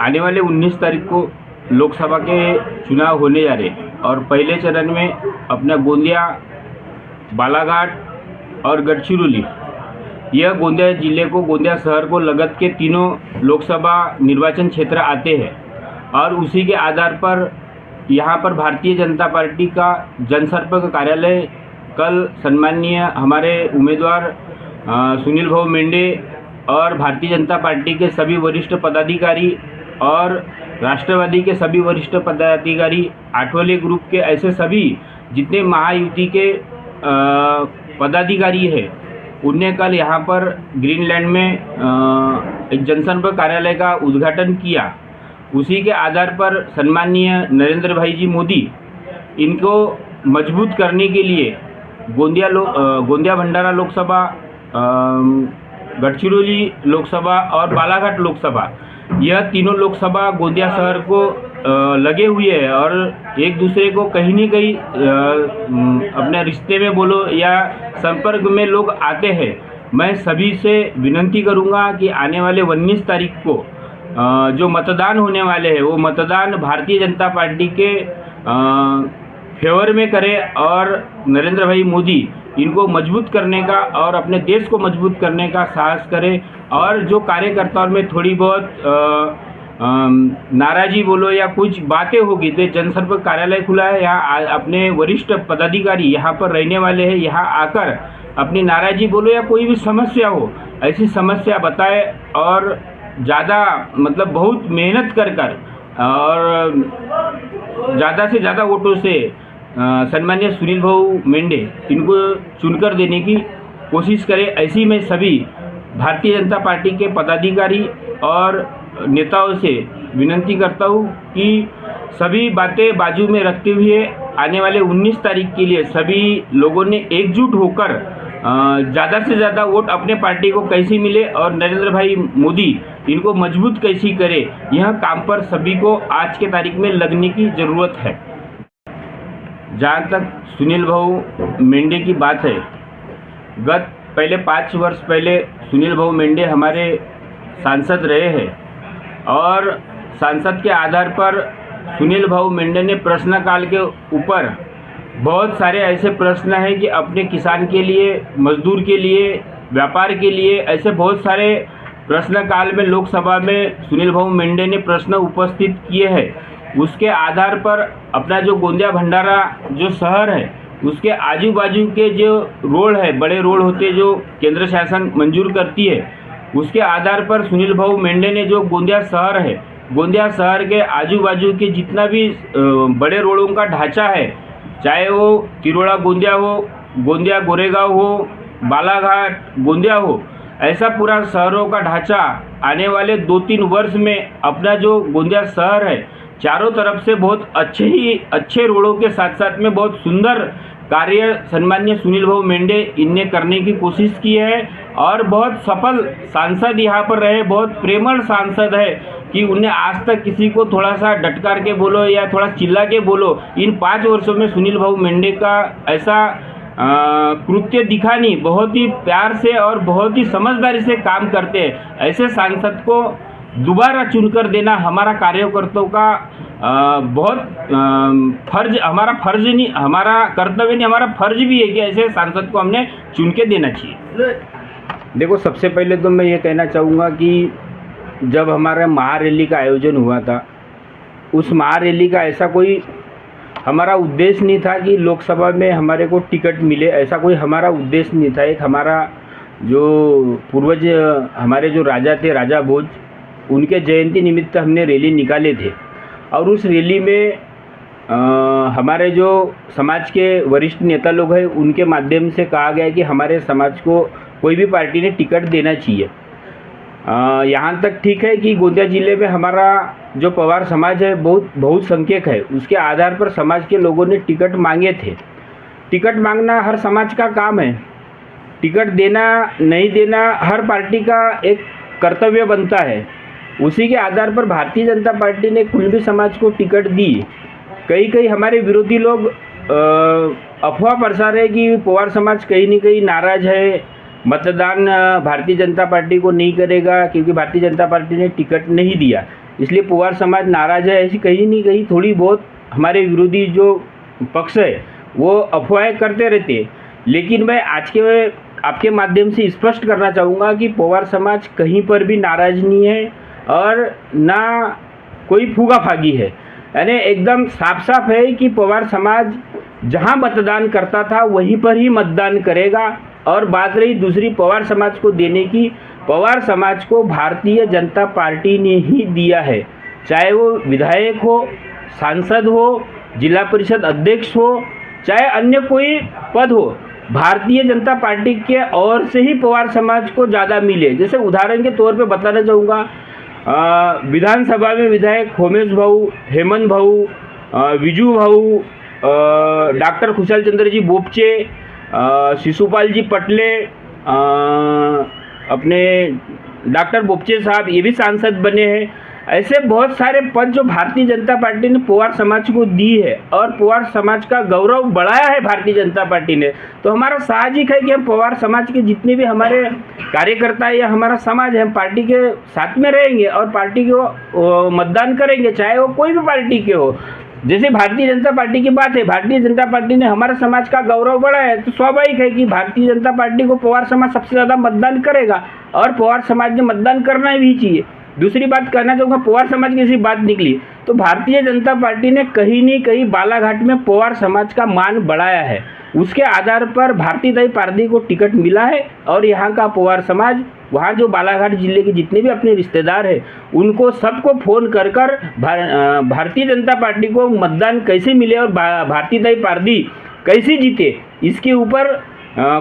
आने वाले 19 तारीख को लोकसभा के चुनाव होने जा रहे हैं और पहले चरण में अपना गोंदिया, बालाघाट और गढ़चिरौली, यह गोंदिया जिले को, गोंदिया शहर को लगत के तीनों लोकसभा निर्वाचन क्षेत्र आते हैं और उसी के आधार पर यहाँ पर भारतीय जनता पार्टी का जनसंपर्क कार्यालय कल सम्माननीय हमारे उम्मीदवार सुनील भाऊ मेंढे और भारतीय जनता पार्टी के सभी वरिष्ठ पदाधिकारी और राष्ट्रवादी के सभी वरिष्ठ पदाधिकारी, आठवले ग्रुप के ऐसे सभी जितने महायुति के पदाधिकारी हैं, उनने कल यहाँ पर ग्रीनलैंड में एक जनसंपर्क कार्यालय का उद्घाटन किया। उसी के आधार पर सम्माननीय नरेंद्र भाई जी मोदी इनको मजबूत करने के लिए गोंदिया भंडारा लोकसभा, गढ़चिरौली लोकसभा और बालाघाट लोकसभा, यह तीनों लोकसभा गोंदिया शहर को लगे हुए हैं और एक दूसरे को कहीं न कहीं अपने रिश्ते में बोलो या संपर्क में लोग आते हैं। मैं सभी से विनती करूंगा कि आने वाले 19 तारीख को जो मतदान होने वाले हैं वो मतदान भारतीय जनता पार्टी के फेवर में करें और नरेंद्र भाई मोदी इनको मजबूत करने का और अपने देश को मजबूत करने का साहस करें। और जो कार्यकर्ताओं में थोड़ी बहुत नाराज़ी बोलो या कुछ बातें होगी तो जनसंपर्क कार्यालय खुला है, यहाँ अपने वरिष्ठ पदाधिकारी यहाँ पर रहने वाले हैं, यहाँ आकर अपनी नाराज़ी बोलो या कोई भी समस्या हो, ऐसी समस्या बताए और ज़्यादा मतलब बहुत मेहनत कर और ज़्यादा से ज़्यादा वोटों से सम्माननीय सुनील भाऊ मेंढे इनको चुनकर देने की कोशिश करें। ऐसी मैं सभी भारतीय जनता पार्टी के पदाधिकारी और नेताओं से विनती करता हूँ कि सभी बातें बाजू में रखते हुए आने वाले 19 तारीख के लिए सभी लोगों ने एकजुट होकर ज़्यादा से ज़्यादा वोट अपने पार्टी को कैसी मिले और नरेंद्र भाई मोदी इनको मजबूत कैसी करे, यह काम पर सभी को आज के तारीख में लगने की ज़रूरत है। जहाँ तक सुनील भाऊ मेंढे की बात है, पहले 5 वर्ष पहले सुनील भाऊ मेंढे हमारे सांसद रहे हैं और सांसद के आधार पर सुनील भाऊ मेंढे ने प्रश्नकाल के ऊपर बहुत सारे ऐसे प्रश्न हैं कि अपने किसान के लिए, मजदूर के लिए, व्यापार के लिए, ऐसे बहुत सारे प्रश्नकाल में लोकसभा में सुनील भाऊ मेंढे ने प्रश्न उपस्थित किए हैं। उसके आधार पर अपना जो गोंदिया भंडारा जो शहर है उसके आजू बाजू के जो रोड है, बड़े रोड होते जो केंद्र शासन मंजूर करती है, उसके आधार पर सुनील भाऊ मेंढे ने जो गोंदिया शहर है, गोंदिया शहर के आजू बाजू के जितना भी बड़े रोडों का ढांचा है, चाहे वो तिरोड़ा गोंदिया हो, गोंदिया गोरेगांव हो, बालाघाट गोंदिया हो, ऐसा पूरा शहरों का ढांचा आने वाले 2-3 वर्ष में अपना जो गोंदिया शहर है चारों तरफ से बहुत अच्छे रोडों के साथ साथ में बहुत सुंदर कार्य सम्माननीय सुनील भाऊ मेंढे इनने करने की कोशिश की है और बहुत सफल सांसद यहाँ पर रहे, बहुत प्रेमळ सांसद है कि उन्हें आज तक किसी को थोड़ा सा डटकार के बोलो या थोड़ा चिल्ला के बोलो, इन 5 वर्षों में सुनील भाऊ मेंढे का ऐसा कृत्य दिखा नहीं। बहुत ही प्यार से और बहुत ही समझदारी से काम करते हैं। ऐसे सांसद को दोबारा चुनकर देना हमारा कार्यकर्ताओं का बहुत फर्ज, हमारा फर्ज नहीं, हमारा कर्तव्य नहीं, हमारा फर्ज भी है कि ऐसे सांसद को हमने चुन के देना चाहिए। देखो, सबसे पहले तो मैं ये कहना चाहूँगा कि जब हमारा महारैली का आयोजन हुआ था, उस महारैली का ऐसा कोई हमारा उद्देश्य नहीं था कि लोकसभा में हमारे को टिकट मिले, ऐसा कोई हमारा उद्देश्य नहीं था। एक हमारा जो पूर्वज हमारे जो राजा थे, राजा भोज, उनके जयंती निमित्त हमने रैली निकाले थे और उस रैली में हमारे जो समाज के वरिष्ठ नेता लोग हैं उनके माध्यम से कहा गया कि हमारे समाज को कोई भी पार्टी ने टिकट देना चाहिए। यहाँ तक ठीक है कि गोंदिया जिले में हमारा जो पवार समाज है बहुत संख्यक है, उसके आधार पर समाज के लोगों ने टिकट मांगे थे। टिकट मांगना हर समाज का काम है, टिकट देना नहीं देना हर पार्टी का एक कर्तव्य बनता है। उसी के आधार पर भारतीय जनता पार्टी ने कुणबी समाज को टिकट दी। कई हमारे विरोधी लोग अफवाह प्रसार है कि पवार समाज कहीं न कहीं नाराज़ है मतदान भारतीय जनता पार्टी को नहीं करेगा क्योंकि भारतीय जनता पार्टी ने टिकट नहीं दिया, इसलिए पोवार समाज नाराज़ है, ऐसी कहीं नहीं कहीं थोड़ी बहुत हमारे विरोधी जो पक्ष है वो अफवाहें करते रहते हैं। लेकिन मैं आज के आपके माध्यम से स्पष्ट करना चाहूँगा कि पोवार समाज कहीं पर भी नाराज़ नहीं है और ना कोई फूगाफागी है। यानी एकदम साफ साफ है कि पोवार समाज जहां मतदान करता था वहीं पर ही मतदान करेगा। और बात रही दूसरी पोवार समाज को देने की, पोवार समाज को भारतीय जनता पार्टी ने ही दिया है, चाहे वो विधायक हो, सांसद हो, जिला परिषद अध्यक्ष हो, चाहे अन्य कोई पद हो, भारतीय जनता पार्टी के ओर से ही पोवार समाज को ज़्यादा मिले। जैसे उदाहरण के तौर पे बताना चाहूँगा, विधानसभा में विधायक होमेश भाऊ, हेमंत भाऊ, विजू भाऊ, डॉक्टर खुशाल चंद्र जी बोपचे, शिशुपाल जी पटले, अपने डॉक्टर बोपचे साहब ये भी सांसद बने हैं। ऐसे बहुत सारे पद जो भारतीय जनता पार्टी ने पोवार समाज को दी है और पोवार समाज का गौरव बढ़ाया है भारतीय जनता पार्टी ने। तो हमारा साहजिक है कि हम पोवार समाज के जितने भी हमारे कार्यकर्ता या हमारा समाज है, हम पार्टी के साथ में रहेंगे और पार्टी को मतदान करेंगे, चाहे वो कोई भी पार्टी के हो। जैसे भारतीय जनता पार्टी की बात है, भारतीय जनता पार्टी ने हमारे समाज का गौरव बढ़ाया है, तो स्वाभाविक है कि भारतीय जनता पार्टी को पोवार समाज सबसे ज़्यादा मतदान करेगा और पोवार समाज ने मतदान करना भी चाहिए। दूसरी बात कहना चाहूँगा, पोवार समाज की ऐसी बात निकली तो भारतीय जनता पार्टी ने कहीं नहीं कहीं बालाघाट में पोवार समाज का मान बढ़ाया है। उसके आधार पर भारतीय पार्टी को टिकट मिला है और यहाँ का पोवार समाज, वहाँ जो बालाघाट जिले के जितने भी अपने रिश्तेदार हैं उनको सबको फ़ोन कर भारतीय जनता पार्टी को मतदान कैसे मिले और भारतीय पार्टी कैसे जीते इसके ऊपर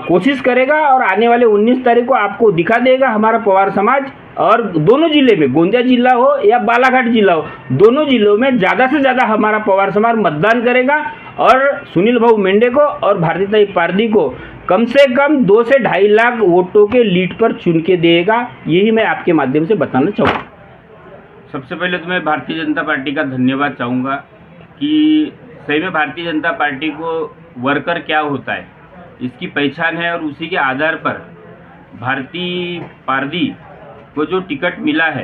कोशिश करेगा। और आने वाले 19 तारीख को आपको दिखा देगा हमारा पोवार समाज। और दोनों जिले में, गोंदिया जिला हो या बालाघाट जिला हो, दोनों जिलों में ज़्यादा से ज़्यादा हमारा पोवार समाज मतदान करेगा और सुनील भाऊ मेंढे को और भारतीय पार्टी को कम से कम 2 से 2.5 लाख वोटों के लीड पर चुन के देगा। यही मैं आपके माध्यम से बताना चाहूँगा। सबसे पहले तो मैं भारतीय जनता पार्टी का धन्यवाद चाहूँगा कि सही में भारतीय जनता पार्टी को वर्कर क्या होता है इसकी पहचान है और उसी के आधार पर भारतीय पार्टी को जो टिकट मिला है।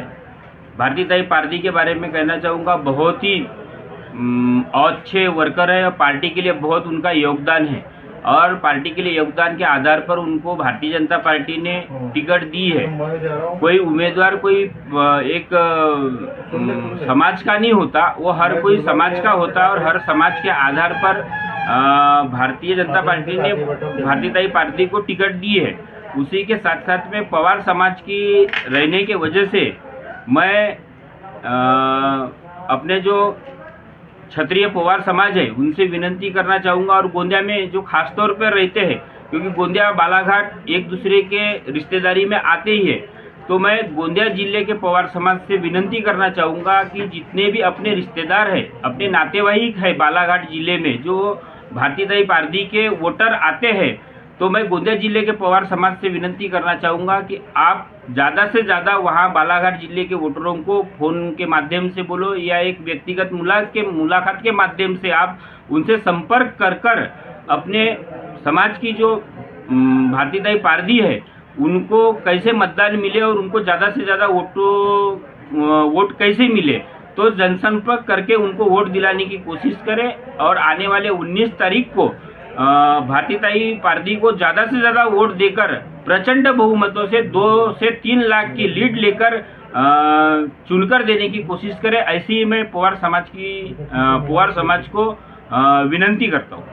भारतीय पार्टी के बारे में कहना चाहूँगा, बहुत ही अच्छे वर्कर है और पार्टी के लिए बहुत उनका योगदान है और पार्टी के लिए योगदान के आधार पर उनको भारतीय जनता पार्टी ने टिकट दी है। कोई उम्मीदवार कोई एक समाज का नहीं होता, वो हर कोई समाज का होता है और हर समाज के आधार पर भारतीय जनता पार्टी ने भारतीय पार्टी को टिकट दी है। उसी के साथ साथ में पोवार समाज की रहने के वजह से मैं अपने जो क्षत्रिय पोवार समाज है उनसे विनती करना चाहूँगा और गोंदिया में जो खास तौर पर रहते हैं, क्योंकि गोंदिया बालाघाट एक दूसरे के रिश्तेदारी में आते ही है, तो मैं गोंदिया जिले के पोवार समाज से विनती करना चाहूँगा कि जितने भी अपने रिश्तेदार हैं, अपने नातेवाईक है बालाघाट जिले में जो भारतीय पार्टी के वोटर आते हैं, तो मैं गोंदिया जिले के पोवार समाज से विनती करना चाहूँगा कि आप ज़्यादा से ज़्यादा वहाँ बालाघाट जिले के वोटरों को फ़ोन के माध्यम से बोलो या एक व्यक्तिगत मुलाकात के माध्यम से आप उनसे संपर्क कर अपने समाज की जो भारतीय पार्टी है उनको कैसे मतदान मिले और उनको ज़्यादा से ज़्यादा वोट कैसे मिले, तो जनसंपर्क करके उनको वोट दिलाने की कोशिश करें और आने वाले 19 तारीख को भारतीय पार्टी को ज़्यादा से ज़्यादा वोट देकर प्रचंड बहुमतों से 2 से 3 लाख की लीड लेकर चुनकर देने की कोशिश करें। ऐसी ही मैं पोवार समाज को विनती करता हूँ।